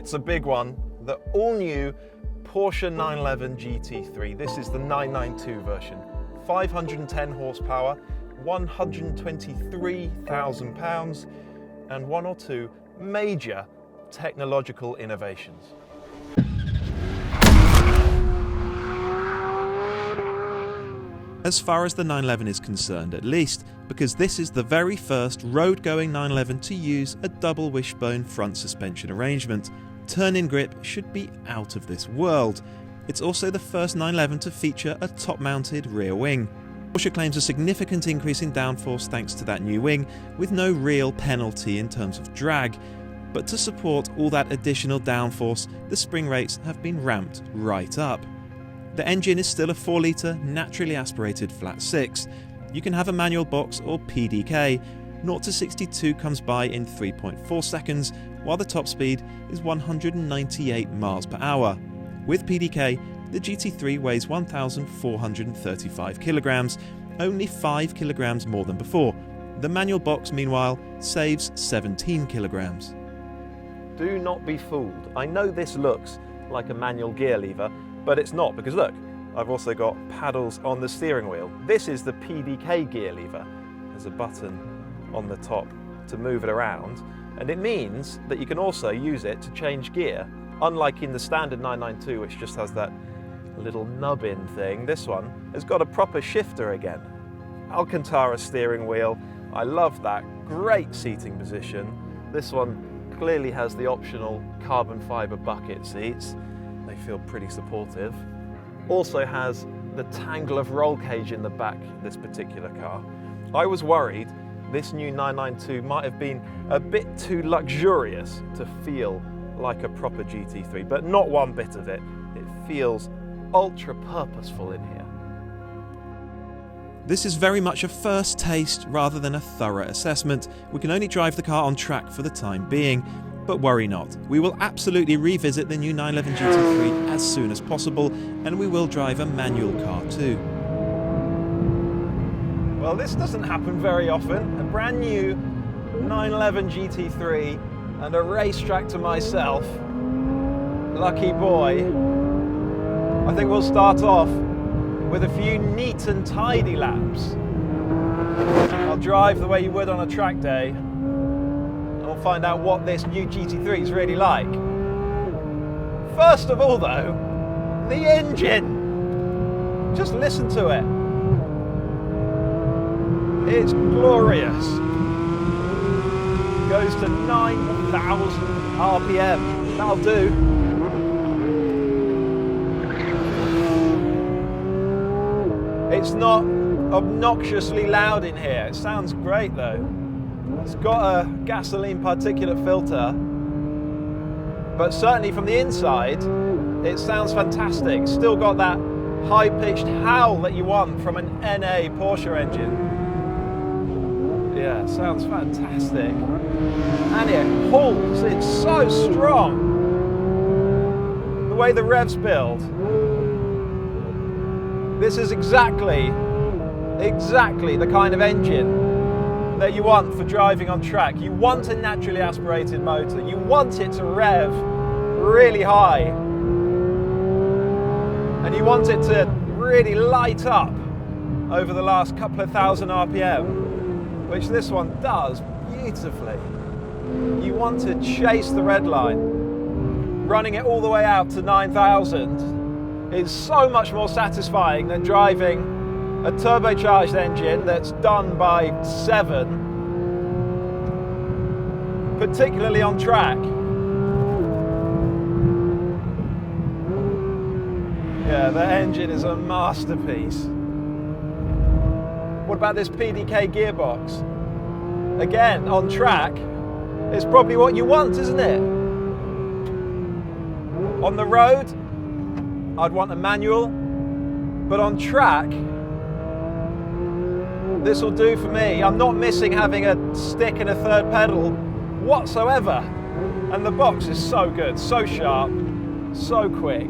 It's a big one. The all-new Porsche 911 GT3. This is the 992 version. 510 horsepower, 123,000 pounds, and one or two major technological innovations. As far as the 911 is concerned, at least, because this is the very first road-going 911 to use a double wishbone front suspension arrangement. Turn-in grip should be out of this world. It's also the first 911 to feature a top-mounted rear wing. Porsche claims a significant increase in downforce thanks to that new wing, with no real penalty in terms of drag. But to support all that additional downforce, the spring rates have been ramped right up. The engine is still a 4-litre naturally aspirated flat 6. You can have a manual box or PDK. 0 to 62 comes by in 3.4 seconds, while the top speed is 198 miles per hour. With PDK, the GT3 weighs 1,435 kilograms, only 5 kilograms more than before. The manual box, meanwhile, saves 17 kilograms. Do not be fooled. I know this looks like a manual gear lever, but it's not, because look, I've also got paddles on the steering wheel. This is the PDK gear lever. There's a button on the top to move it around, and it means that you can also use it to change gear. Unlike in the standard 992, which just has that little nubbin thing, this one has got a proper shifter again. Alcantara steering wheel, I love that. Great seating position. This one clearly has the optional carbon fibre bucket seats. They feel pretty supportive. Also has the tangle of roll cage in the back, this particular car. I was worried this new 992 might have been a bit too luxurious to feel like a proper GT3, but not one bit of it. It feels ultra purposeful in here. This is very much a first taste rather than a thorough assessment. We can only drive the car on track for the time being. But worry not, we will absolutely revisit the new 911 GT3 as soon as possible, and we will drive a manual car too. Well, this doesn't happen very often. A brand new 911 GT3 and a racetrack to myself. Lucky boy. I think we'll start off with a few neat and tidy laps. I'll drive the way you would on a track day. We'll find out what this new GT3 is really like. First of all though, the engine! Just listen to it. It's glorious. Goes to 9,000 RPM. That'll do. It's not obnoxiously loud in here. It sounds great though. It's got a gasoline particulate filter, but certainly from the inside, it sounds fantastic. Still got that high-pitched howl that you want from an NA Porsche engine. Yeah, sounds fantastic. And it pulls, it's so strong. The way the revs build. This is exactly the kind of engine that you want for driving on track. You want a naturally aspirated motor. You want it to rev really high. And you want it to really light up over the last couple of thousand RPM, which this one does beautifully. You want to chase the red line. Running it all the way out to 9,000 is so much more satisfying than driving a turbocharged engine that's done by 7, particularly on track. Yeah, the engine is a masterpiece. What about this PDK gearbox? Again, on track, it's probably what you want, isn't it? On the road, I'd want a manual, but on track, this will do for me. I'm not missing having a stick and a third pedal whatsoever. And the box is so good, so sharp, so quick.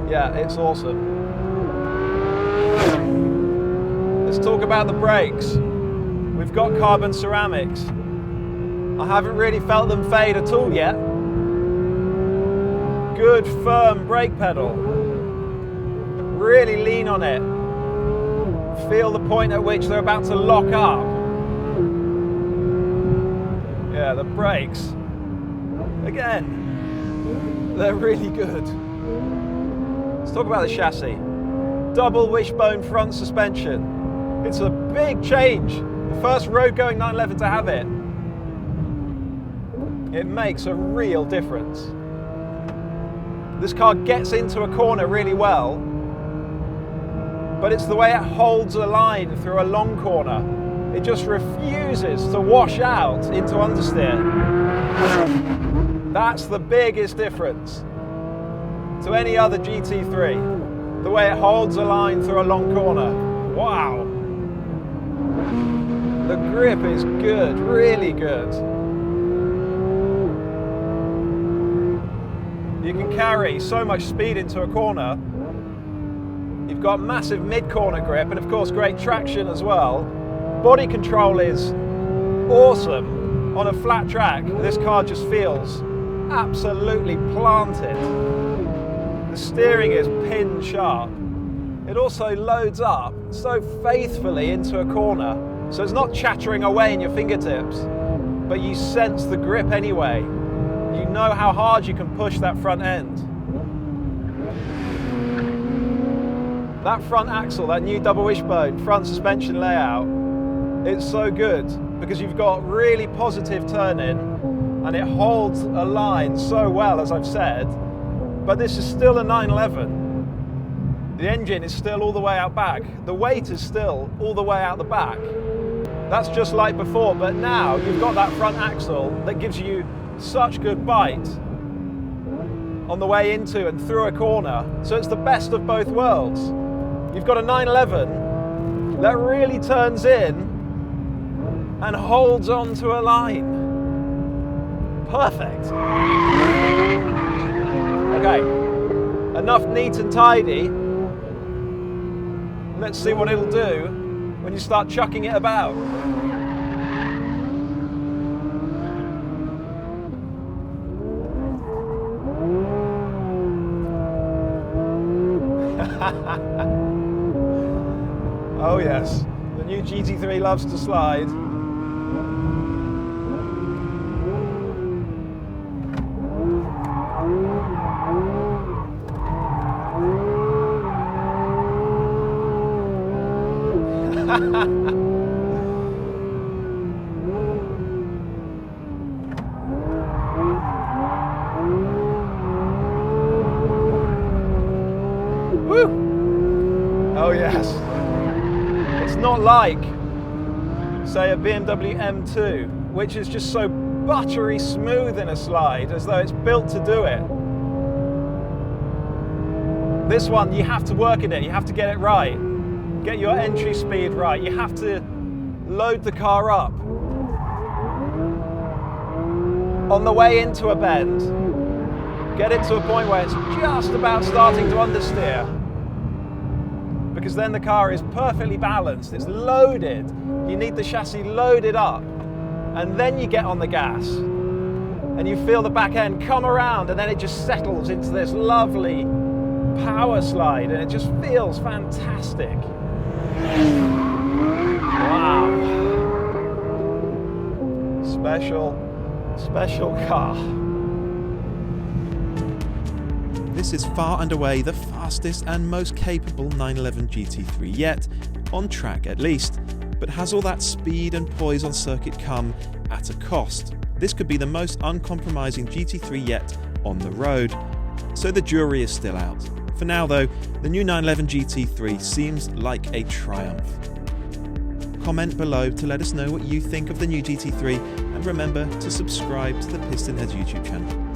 Yeah, it's awesome. Let's talk about the brakes. We've got carbon ceramics. I haven't really felt them fade at all yet. good firm brake pedal. Really lean on it. Feel the point at which they're about to lock up. Yeah, the brakes, again, they're really good. Let's talk about the chassis. Double wishbone front suspension. It's a big change. The first road-going 911 to have it. It makes a real difference. This car gets into a corner really well, but it's the way it holds a line through a long corner. It just refuses to wash out into understeer. That's the biggest difference to any other GT3. The way it holds a line through a long corner. Wow. The grip is good, really good. You can carry so much speed into a corner. You've got massive mid-corner grip and of course great traction as well. Body control is awesome. On a flat track, this car just feels absolutely planted. The steering is pin sharp. It also loads up so faithfully into a corner, so it's not chattering away in your fingertips, but you sense the grip anyway. You know how hard you can push that front end. That front axle, that new double wishbone front suspension layout, it's so good because you've got really positive turn-in and it holds a line so well, as I've said, but this is still a 911. The engine is still all the way out back. The weight is still all the way out the back. That's just like before, but now you've got that front axle that gives you such good bite on the way into and through a corner. So it's the best of both worlds. You've got a 911 that really turns in and holds on to a line. Perfect. Okay, enough neat and tidy. Let's see what it'll do when you start chucking it about. Oh yes, the new GT3 loves to slide. Woo! Oh yes. It's not like, say, a BMW M2, which is just so buttery smooth in a slide, as though it's built to do it. This one, you have to work in it, you have to get it right. Get your entry speed right. You have to load the car up. On the way into a bend, get it to a point where it's just about starting to understeer. Because then the car is perfectly balanced, it's loaded. You need the chassis loaded up. And then you get on the gas and you feel the back end come around, and then it just settles into this lovely power slide and it just feels fantastic. Wow. Special car. This is far and away the fastest and most capable 911 GT3 yet, on track at least, but has all that speed and poise on circuit come at a cost. This could be the most uncompromising GT3 yet on the road, so the jury is still out. For now though, the new 911 GT3 seems like a triumph. Comment below to let us know what you think of the new GT3, and remember to subscribe to the PistonHeads YouTube channel.